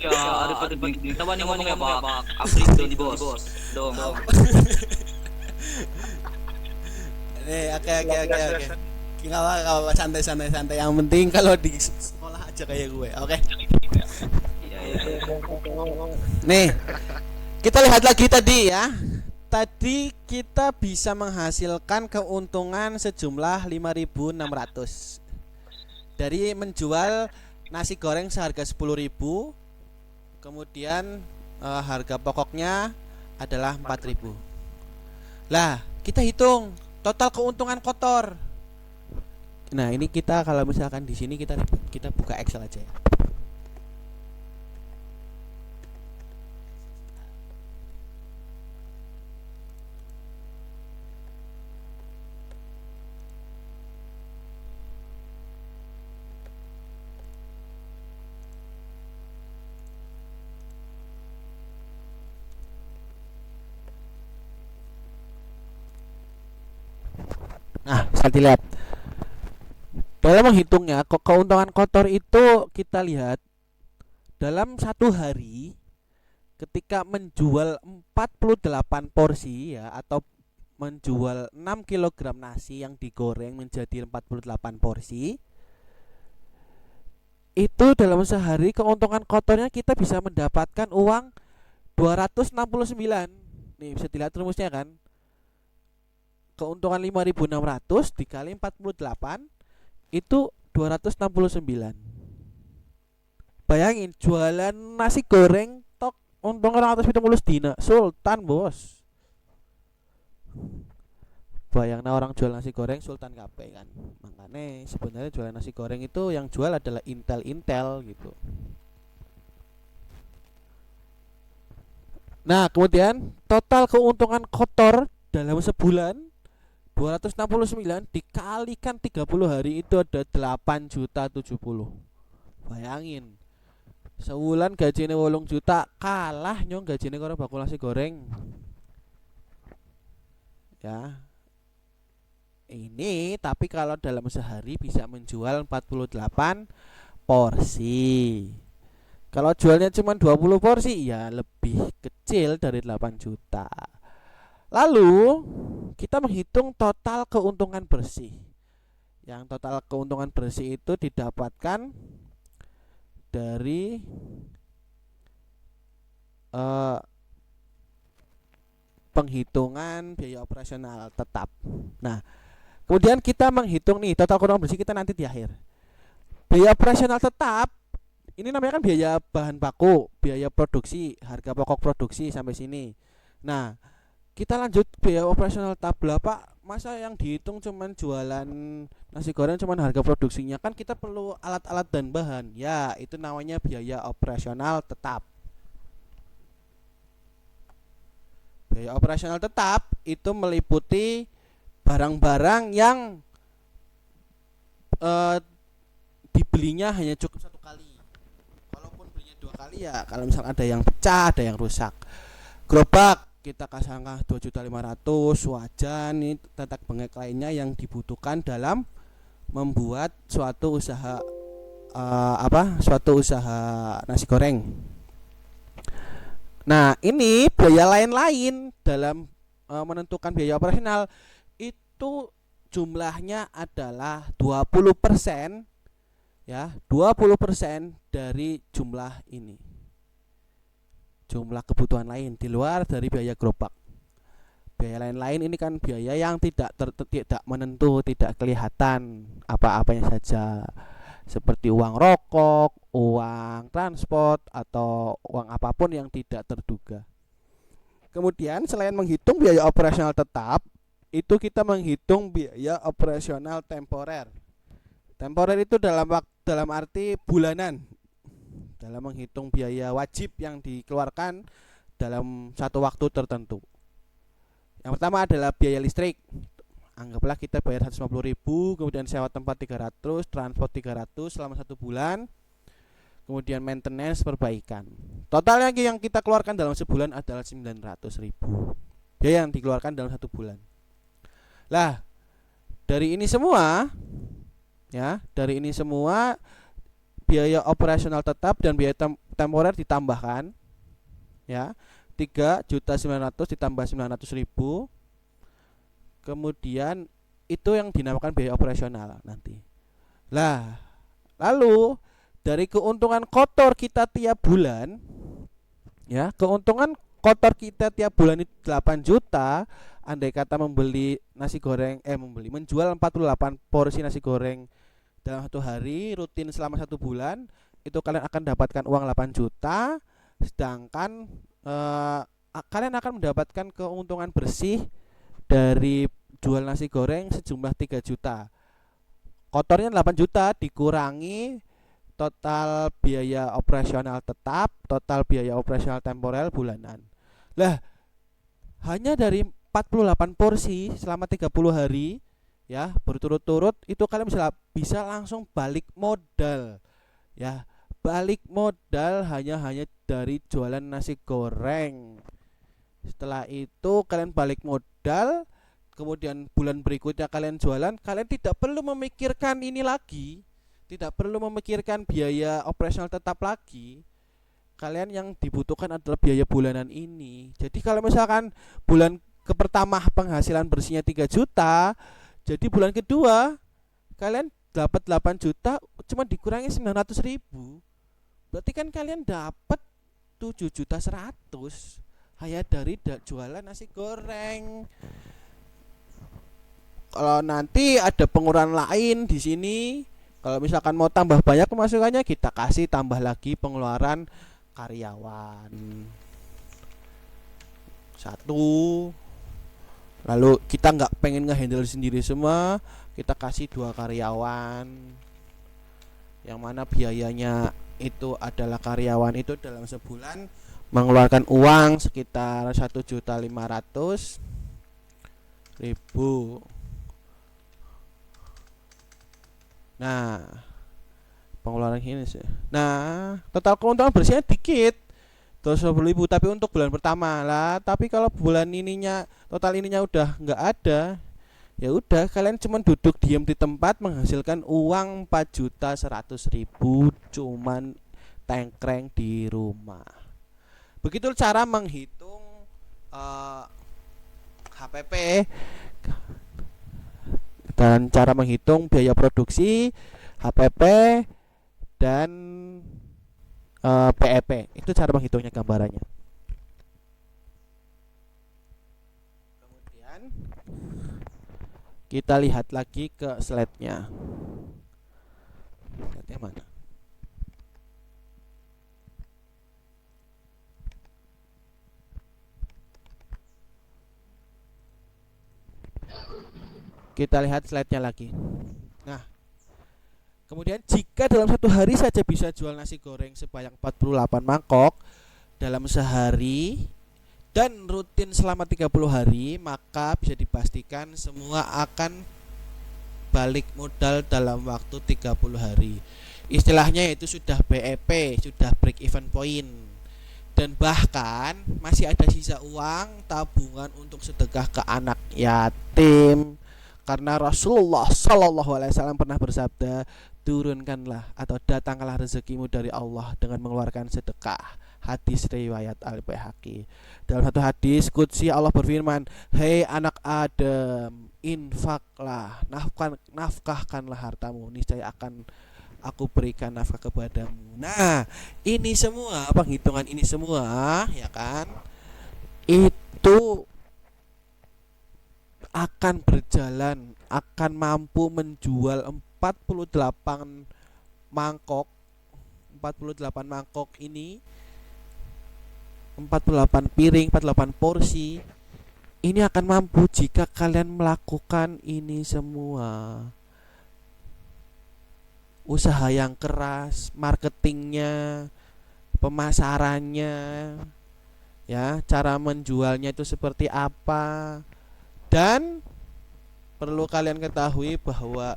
Ya, Arif kita wani ngomong ya Pak. Apri di bos. Dong. Oke. Nggak apa-apa, santai. Yang penting kalau di sekolah aja kayak gue. Oke. Iya. Nih, kita lihat lagi tadi ya. Tadi kita bisa menghasilkan keuntungan sejumlah 5.600 dari menjual nasi goreng seharga 10.000. Kemudian harga pokoknya adalah 4.000. Lah, kita hitung total keuntungan kotor. Nah, ini kita kalau misalkan di sini kita buka Excel aja ya. Nah, bisa dilihat. Dalam menghitungnya, keuntungan kotor itu kita lihat dalam satu hari ketika menjual 48 porsi ya, atau menjual 6 kg nasi yang digoreng menjadi 48 porsi. Itu dalam sehari keuntungan kotornya kita bisa mendapatkan uang 269. Nih, bisa dilihat rumusnya kan? Keuntungan 5.600 dikali 48 itu 269. Bayangin jualan nasi goreng tok untung 270 dina sultan bos. Bayangna orang jual nasi goreng sultan kabeh kan. Makanya sebenarnya jualan nasi goreng itu yang jual adalah intel gitu. Nah, kemudian total keuntungan kotor dalam sebulan 269 dikalikan 30 hari itu ada 8.070. Bayangin. Sebulan gajinya 8 juta kalah nyong gajinya karo bakul nasi goreng. Ya. Ini tapi kalau dalam sehari bisa menjual 48 porsi. Kalau jualnya cuma 20 porsi ya lebih kecil dari 8 juta. Lalu kita menghitung total keuntungan bersih. Yang total keuntungan bersih itu didapatkan dari penghitungan biaya operasional tetap. Nah, kemudian kita menghitung nih total keuntungan bersih kita nanti di akhir. Biaya operasional tetap ini namanya kan biaya bahan baku, biaya produksi, harga pokok produksi sampai sini. Nah, kita lanjut biaya operasional tetap Pak. Masa yang dihitung cuman jualan nasi goreng cuman harga produksinya, kan kita perlu alat-alat dan bahan. Ya, itu namanya biaya operasional tetap. Biaya operasional tetap itu meliputi barang-barang yang dibelinya hanya cukup satu kali. Kalaupun belinya 2 kali ya kalau misal ada yang pecah, ada yang rusak. Gerobak kita kasih angka 2.500.000, wajan ini tetek bengek lainnya yang dibutuhkan dalam membuat suatu usaha suatu usaha nasi goreng. Nah, ini biaya lain-lain dalam menentukan biaya operasional itu jumlahnya adalah 20%, ya, 20% dari jumlah ini. Jumlah kebutuhan lain di luar dari biaya gerobak. Biaya lain-lain ini kan biaya yang tidak menentu, tidak kelihatan apa-apanya saja, seperti uang rokok, uang transport, atau uang apapun yang tidak terduga. Kemudian selain menghitung biaya operasional tetap, itu kita menghitung biaya operasional temporer. Temporer itu dalam arti bulanan, dalam menghitung biaya wajib yang dikeluarkan dalam satu waktu tertentu. Yang pertama adalah biaya listrik. Anggaplah kita bayar 150.000, kemudian sewa tempat 300, transport 300 selama 1 bulan. Kemudian maintenance, perbaikan. Totalnya yang kita keluarkan dalam sebulan adalah 900.000. Biaya yang dikeluarkan dalam 1 bulan. Lah, dari ini semua biaya operasional tetap dan biaya temporer ditambahkan, ya. 3.900.000 ditambah 900.000. Kemudian itu yang dinamakan biaya operasional nanti. Lah, lalu dari keuntungan kotor kita tiap bulan, ya, keuntungan kotor kita tiap bulan itu 8 juta. Andai kata menjual 48 porsi nasi goreng dalam satu hari rutin selama 1 bulan, itu kalian akan dapatkan uang 8 juta. Sedangkan kalian akan mendapatkan keuntungan bersih dari jual nasi goreng sejumlah 3 juta. Kotornya 8 juta dikurangi total biaya operasional tetap, total biaya operasional temporer bulanan. Lah, hanya dari 48 porsi selama 30 hari, ya, berturut-turut, itu kalian bisa langsung balik modal, ya. Balik modal hanya dari jualan nasi goreng. Setelah itu kalian balik modal, kemudian bulan berikutnya kalian jualan, kalian tidak perlu memikirkan ini lagi, tidak perlu memikirkan biaya operasional tetap lagi. Kalian yang dibutuhkan adalah biaya bulanan ini. Jadi kalau misalkan bulan pertama penghasilan bersihnya 3 juta, jadi bulan kedua kalian dapat 8 juta cuma dikurangi 900.000. Berarti kan kalian dapat 7.100.000 hanya dari jualan nasi goreng. Kalau nanti ada pengurangan lain di sini, kalau misalkan mau tambah banyak pemasukannya, kita kasih tambah lagi pengeluaran karyawan 1. Lalu kita nggak pengen ngehandle sendiri semua, kita kasih 2 karyawan, yang mana biayanya itu adalah karyawan itu dalam sebulan mengeluarkan uang sekitar 1.500.000. Nah, pengeluaran ini sih. Nah, total keuntungan bersihnya dikit, 210.000, tapi untuk bulan pertama lah. Tapi kalau bulan ininya, total ininya udah nggak ada, ya udah kalian cuman duduk diam di tempat menghasilkan uang 4.100.000 cuman tengkreng di rumah. Begitu cara menghitung HPP dan cara menghitung biaya produksi, HPP dan PEP. Itu cara menghitungnya, gambarannya. Kemudian kita lihat lagi ke slide-nya. Slide-nya mana? Kita lihat slide-nya lagi. Nah, kemudian jika dalam 1 hari saja bisa jual nasi goreng sebanyak 48 mangkok dalam sehari dan rutin selama 30 hari, maka bisa dipastikan semua akan balik modal dalam waktu 30 hari. Istilahnya itu sudah BEP, sudah break even point. Dan bahkan masih ada sisa uang tabungan untuk sedekah ke anak yatim. Karena Rasulullah SAW pernah bersabda, turunkanlah atau datanglah rezekimu dari Allah dengan mengeluarkan sedekah. Hadis riwayat Al-Baihaqi. Dalam satu hadis qudsi Allah berfirman, "Hei anak Adam, infaklah, nafkahkanlah hartamu, niscaya akan aku berikan nafkah kepadamu." Nah, ini semua, penghitungan ini semua, ya kan, itu akan berjalan, akan mampu menjual 48 mangkok. 48 mangkok ini, 48 piring, 48 porsi. Ini akan mampu jika kalian melakukan ini semua. Usaha yang keras, marketingnya, pemasarannya, ya, cara menjualnya itu seperti apa. Dan perlu kalian ketahui bahwa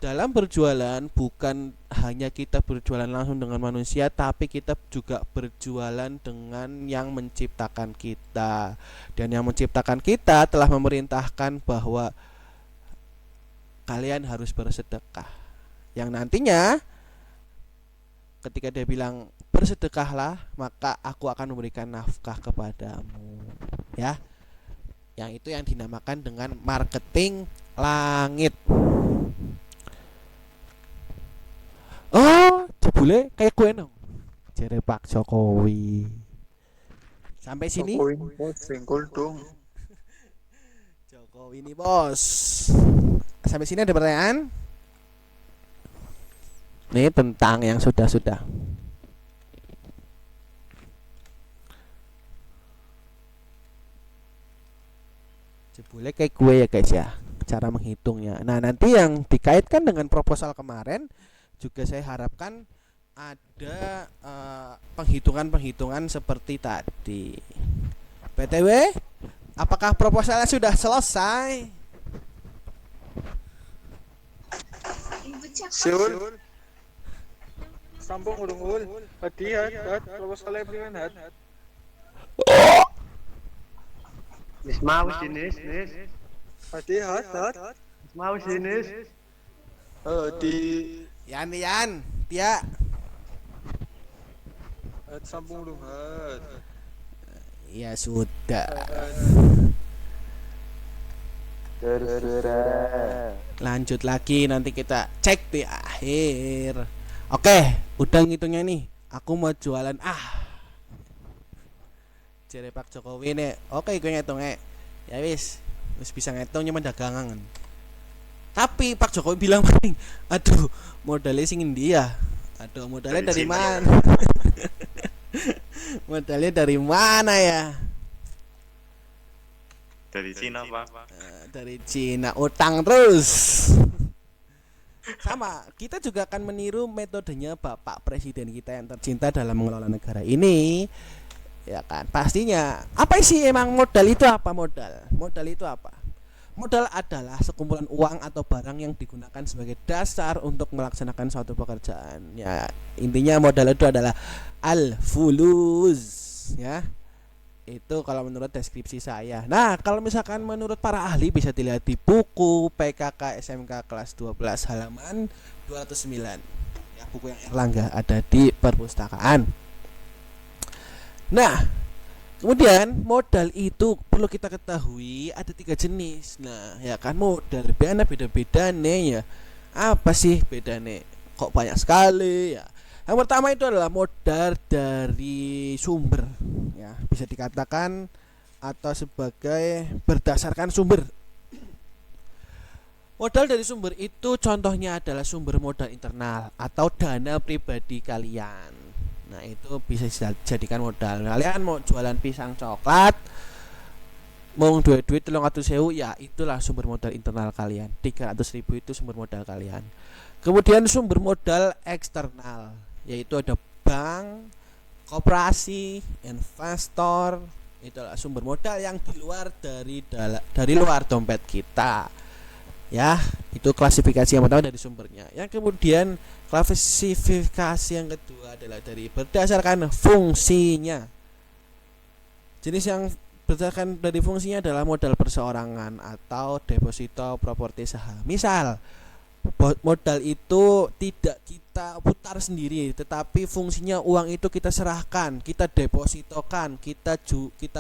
dalam berjualan bukan hanya kita berjualan langsung dengan manusia, tapi kita juga berjualan dengan yang menciptakan kita. Dan yang menciptakan kita telah memerintahkan bahwa kalian harus bersedekah, yang nantinya ketika dia bilang bersedekahlah, maka aku akan memberikan nafkah kepadamu. Ya. Yang itu yang dinamakan dengan marketing langit. Oh, jebule kayak kue dong. Jere Pak Jokowi. Sampai sini. Senggol dong. Jokowi ini bos. Sampai sini ada pertanyaan? Ini tentang yang sudah-sudah. Jebule kayak gue ya guys ya, cara menghitungnya. Nah nanti yang dikaitkan dengan proposal kemarin juga saya harapkan ada penghitungan-penghitungan seperti tadi. BTW, apakah proposalnya sudah selesai? Sul. Sambung urung ul. Hadiah, terus kalian berikan hat. Wis mau jenis. Hadiah, hat. Wis mau jenis. Di Yan, Tia. hat sambung urung hat. Ya sudah. Lanjut lagi nanti kita cek di akhir. Oke, udah ngitungnya nih. Aku mau jualan Jere Pak Jokowi nih. Oke, gue ngitung ya wis bisa ngitung nyaman dagangan. Tapi Pak Jokowi bilang paling, aduh modalnya sing endi ya? Aduh modalnya dari mana? Modalnya dari mana ya? Dari Cina, Pak. Dari Cina, utang terus. Sama, kita juga akan meniru metodenya Bapak Presiden kita yang tercinta dalam mengelola negara ini. Ya kan, pastinya. Apa sih emang modal itu apa modal? Modal itu apa? Modal adalah sekumpulan uang atau barang yang digunakan sebagai dasar untuk melaksanakan suatu pekerjaan. Ya, intinya modal itu adalah al-fulus, ya. Itu kalau menurut deskripsi saya. Nah, kalau misalkan menurut para ahli bisa dilihat di buku PKK SMK kelas 12 halaman 209. Ya, buku yang Erlangga ada di perpustakaan. Nah, kemudian modal itu perlu kita ketahui ada 3 jenis. Nah, ya kan modal beda-beda nih ya. Apa sih bedanya? Kok banyak sekali ya? Yang pertama itu adalah modal dari sumber, ya bisa dikatakan atau sebagai berdasarkan sumber. Modal dari sumber itu contohnya adalah sumber modal internal atau dana pribadi kalian. Nah itu bisa dijadikan modal. Kalian mau jualan pisang coklat, mau duit 300.000 ya itulah sumber modal internal kalian. 300.000 itu sumber modal kalian. Kemudian sumber modal eksternal, yaitu ada bank, koperasi, investor. Itulah sumber modal yang di luar dari luar dompet kita. Ya, itu klasifikasi yang pertama dari sumbernya. Yang kemudian klasifikasi yang kedua adalah dari berdasarkan fungsinya. Jenis yang berdasarkan dari fungsinya adalah modal perseorangan atau deposito properti saham. Misal modal itu tidak kita putar sendiri, tetapi fungsinya uang itu kita serahkan, kita depositokan, kita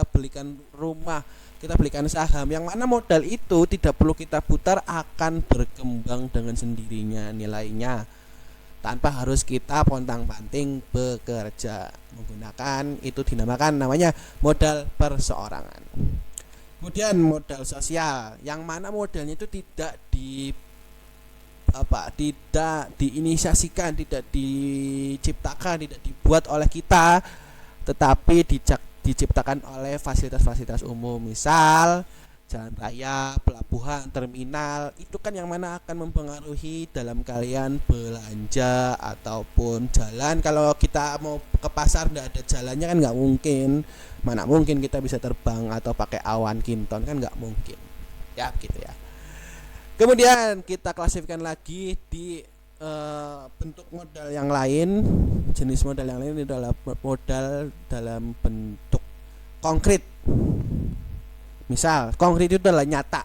belikan rumah, kita belikan saham. Yang mana modal itu tidak perlu kita putar, akan berkembang dengan sendirinya nilainya tanpa harus kita pontang-panting bekerja. Menggunakan itu dinamakan namanya modal perseorangan. Kemudian modal sosial, yang mana modalnya itu tidak diinisiasikan, tidak diciptakan, tidak dibuat oleh kita, tetapi diciptakan oleh fasilitas-fasilitas umum, misal jalan raya, pelabuhan, terminal. Itu kan yang mana akan mempengaruhi dalam kalian belanja ataupun jalan. Kalau kita mau ke pasar nggak ada jalannya kan nggak mungkin. Mana mungkin kita bisa terbang atau pakai awan kinton, kan nggak mungkin. Ya gitu ya. Kemudian kita klasifikasikan lagi di bentuk modal yang lain. Jenis modal yang lain adalah modal dalam bentuk konkret. Misal konkret itu adalah nyata.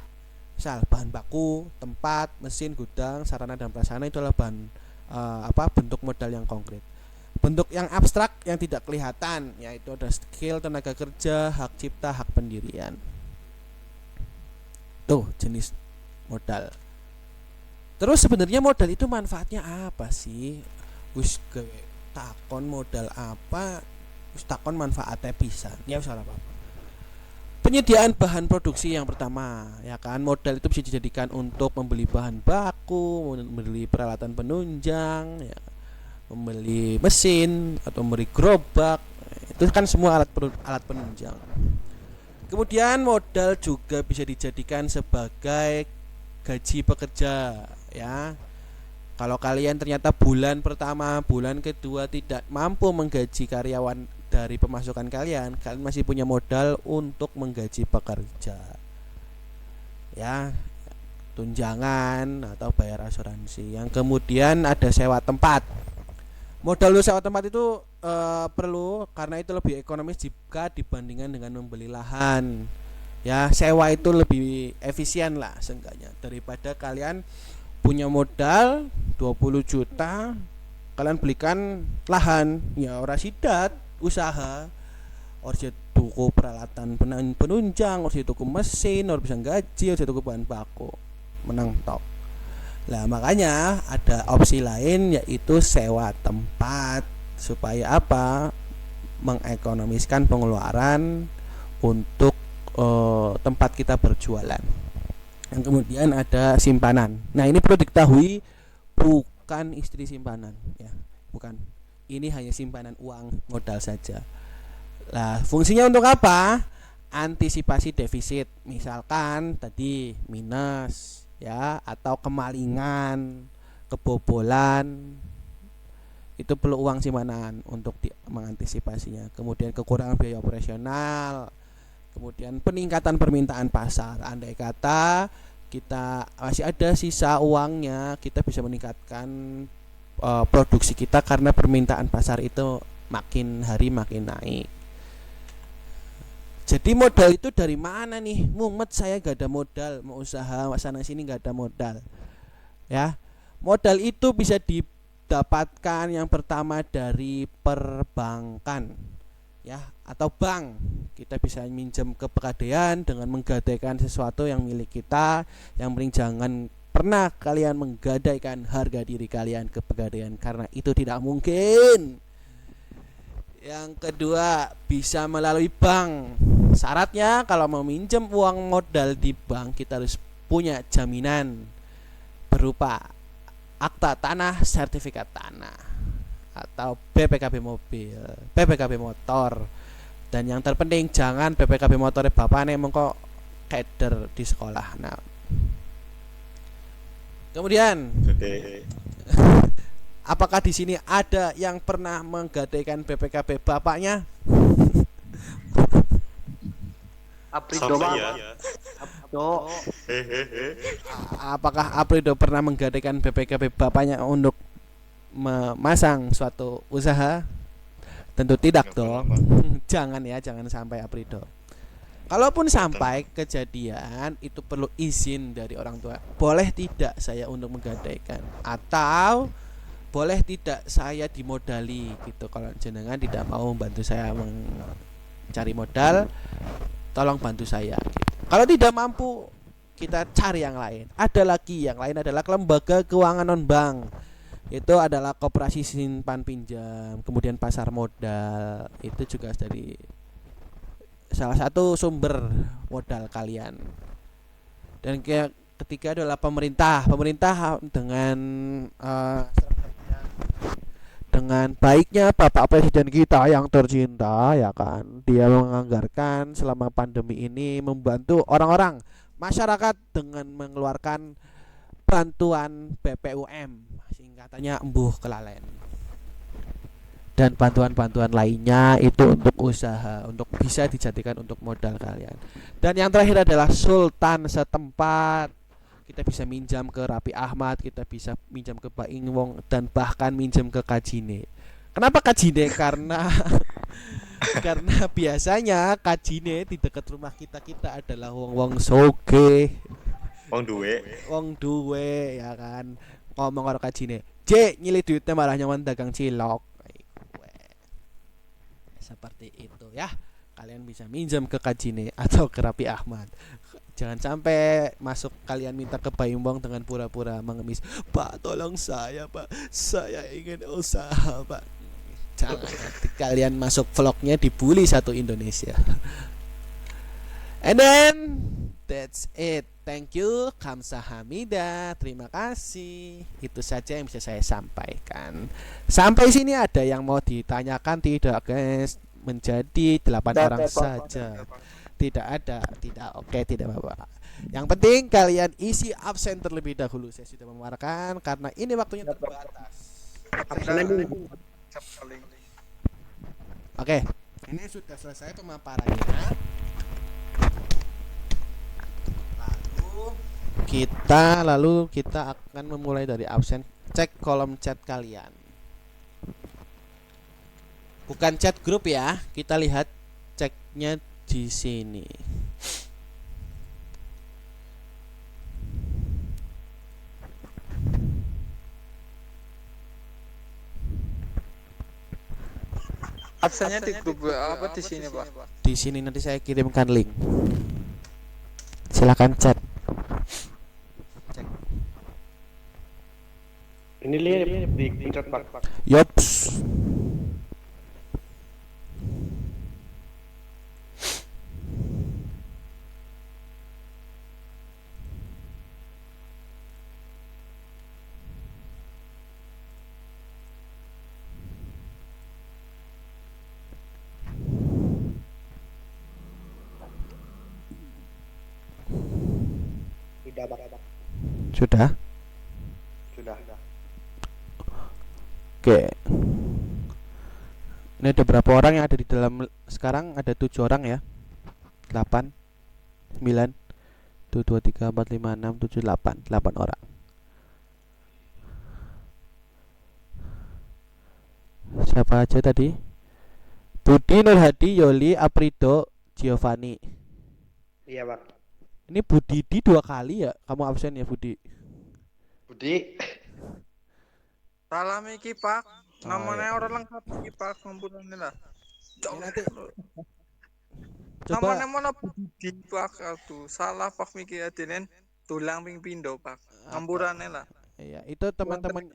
Misal bahan baku, tempat, mesin, gudang, sarana dan prasarana itu adalah bentuk modal yang konkret. bentuk yang abstrak yang tidak kelihatan, yaitu ada skill, tenaga kerja, hak cipta, hak pendirian. Tuh jenis modal. Terus sebenarnya modal itu manfaatnya apa sih? Wis takon modal apa? Wis takon manfaatnya pisan. Ya wis ora apa-apa. Penyediaan bahan produksi yang pertama, ya kan, modal itu bisa dijadikan untuk membeli bahan baku, membeli peralatan penunjang, ya, membeli mesin atau membeli gerobak, itu kan semua alat penunjang. Kemudian modal juga bisa dijadikan sebagai gaji pekerja, ya. Kalau kalian ternyata bulan pertama, bulan kedua tidak mampu menggaji karyawan dari pemasukan kalian masih punya modal untuk menggaji pekerja, ya, tunjangan atau bayar asuransi. Yang kemudian ada sewa tempat. Modal sewa tempat itu perlu karena itu lebih ekonomis jika dibandingkan dengan membeli lahan. Ya, sewa itu lebih efisien lah seenggaknya daripada kalian punya modal 20 juta kalian belikan lahan, ya ora sidat usaha. Harus tuku peralatan penunjang, harus tuku mesin, harus bisa gaji, harus tuku bahan baku. Menang top. Lah makanya ada opsi lain yaitu sewa tempat supaya apa? Mengekonomiskan pengeluaran untuk tempat kita berjualan. Yang kemudian ada simpanan. Nah, ini perlu diketahui bukan istri simpanan, ya. Bukan. Ini hanya simpanan uang modal saja. Lah, fungsinya untuk apa? Antisipasi defisit. Misalkan tadi minus, ya, atau kemalingan, kebobolan. Itu perlu uang simpanan untuk mengantisipasinya. Kemudian kekurangan biaya operasional. Kemudian peningkatan permintaan pasar. Andai kata kita masih ada sisa uangnya, kita bisa meningkatkan produksi kita karena permintaan pasar itu makin hari makin naik. Jadi modal itu dari mana nih? Mumet saya gak ada modal, mau usaha sana sini gak ada modal. Ya, modal itu bisa didapatkan yang pertama dari perbankan, ya, atau bank. Kita bisa minjem ke pegadaian dengan menggadaikan sesuatu yang milik kita. Yang penting jangan pernah kalian menggadaikan harga diri kalian ke pegadaian karena itu tidak mungkin. Yang kedua, bisa melalui bank. Syaratnya kalau mau minjem uang modal di bank, kita harus punya jaminan berupa akta tanah, sertifikat tanah, atau BPKB mobil, BPKB motor. Dan yang terpenting jangan BPKB motornya bapaknya mengko keder di sekolah. Nah, kemudian apakah di sini ada yang pernah menggadaikan BPKB bapaknya? Aprido bang. Aprido. Apakah Aprido pernah menggadaikan BPKB bapaknya untuk memasang suatu usaha? Tentu tidak dong. Jangan ya, jangan sampai Aprido. Kalaupun sampai kejadian, itu perlu izin dari orang tua. Boleh tidak saya untuk menggadaikan, atau boleh tidak saya dimodali gitu. Kalau jenengan tidak mau membantu saya mencari modal, tolong bantu saya gitu. Kalau tidak mampu, kita cari yang lain. Ada lagi yang lain adalah lembaga keuangan non bank. Itu adalah koperasi simpan pinjam, kemudian pasar modal. Itu juga dari salah satu sumber modal kalian. Dan ketiga adalah pemerintah. Pemerintah dengan baiknya Bapak Presiden kita yang tercinta, ya kan, dia menganggarkan selama pandemi ini membantu orang-orang masyarakat dengan mengeluarkan bantuan BPUM, singkatannya embuh kelalen, dan bantuan-bantuan lainnya itu untuk usaha, untuk bisa dijadikan untuk modal kalian. Dan yang terakhir adalah sultan setempat. Kita bisa minjam ke Rapi Ahmad, kita bisa minjam ke Pak Ingwong, dan bahkan minjam ke Kajine. Kenapa Kajine? Karena karena biasanya Kajine di dekat rumah kita adalah wong-wong soge, wong duwe, ya kan. Ngomong karo Kajine, "J, nyilih duitnya malah nyaman dagang cilok." seperti itu ya. Kalian bisa minjam ke Kajine atau ke Raffi Ahmad. Jangan sampai masuk kalian minta ke Bayumbong dengan pura-pura mengemis, Pak tolong saya Pak, saya ingin usaha Pak. Jangan, nanti kalian masuk vlognya dibully satu Indonesia. And then that's it. Thank you, kamsahamnida, terima kasih. Itu saja yang bisa saya sampaikan. Sampai sini ada yang mau ditanyakan tidak guys? Menjadi 8 orang saja. Tidak ada, tidak. Oke, tidak apa-apa. Yang penting kalian isi absen terlebih dahulu. Saya sudah memarahkan karena ini waktunya terbatas. Oke, ini sudah selesai pemaparannya. Lalu kita akan memulai dari absen. Cek kolom chat kalian. Bukan chat grup ya. Kita lihat ceknya di sini. Absennya di grup WA apa di sini, Pak? Di sini nanti saya kirimkan link. Silakan chat. Cek. Ini lihat di chat Pak. Yops. Sudah. Oke. Ini ada berapa orang yang ada di dalam sekarang? Ada 7 orang ya. 8 9 1 2 3 4 5 6 7 8 orang. Siapa aja tadi? Budi, Nur Hadi, Yoli, Aprido, Giovanni. Iya Pak. Ini Budi di 2 kali ya. Kamu absen ya Budi? Budi. Salam iki, Pak. Namanya iya. orang lengkap iki, Pak. Komputernya lah. Ini nanti Namanya coba mana Budi, Pak. Aduh, salah Pak Miki Adinen. Tulang ping pindo, Pak. Ngampurannya lah. iya, itu teman-teman.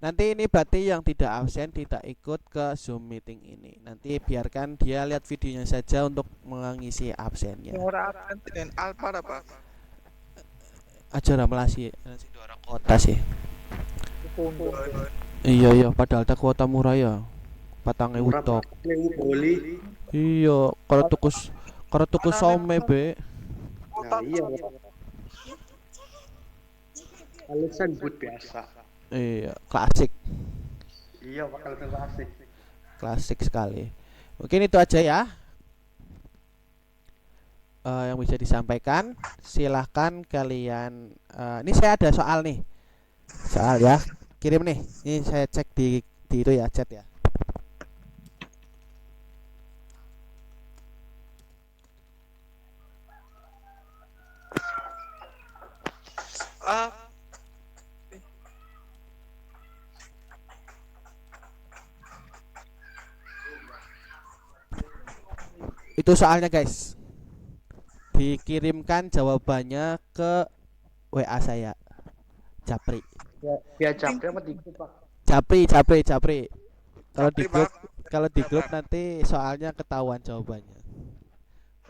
Nanti ini berarti yang tidak absen tidak ikut ke Zoom meeting ini. Nanti biarkan dia lihat videonya saja untuk mengisi absennya. Orang Adinen Alpar apa? Aja Melasi orang kota sih. Iya, padahal tak kuota murah ya. 4.000 tok. Boli. Iya, kalau tuku some be. Nah, iya. Alasan but biasa. Iya, klasik. Iya, bakal klasik. Klasik sekali. Mungkin itu aja ya. Yang bisa disampaikan. Silahkan kalian. Ini saya ada soal nih. Soal ya. Kirim nih. Ini saya cek di itu ya, chat ya. Itu soalnya guys. Dikirimkan jawabannya ke WA saya. Japri. Ya capek apa dikit Pak? Japri. Kalau di Japri, grup Pak. nanti soalnya ketahuan jawabannya.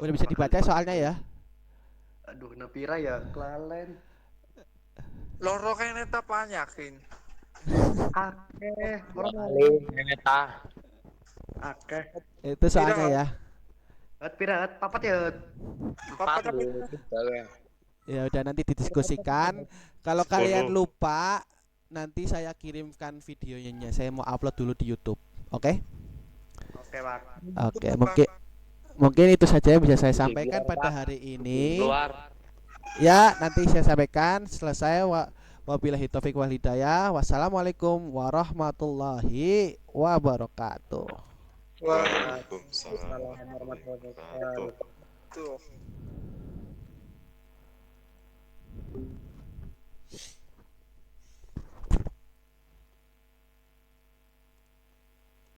Udah bisa dibaca soalnya ya. Aduh, napira ya kelalen. Loro kene ta panyakin. Akeh, orang Neta. akeh. Itu soalnya ya. Pira, papat ya. Papa tapi Ya udah nanti didiskusikan. Kalau kalian lupa nanti saya kirimkan videonya. Saya mau upload dulu di YouTube. Oke? Oke, Pak. Oke, mungkin itu saja yang bisa saya sampaikan pada hari ini. Keluar. Ya, nanti saya sampaikan selesai. Wabillahi taufik wal hidayah. Wassalamualaikum warahmatullahi wabarakatuh. Waalaikumsalam warahmatullahi wabarakatuh. tuh.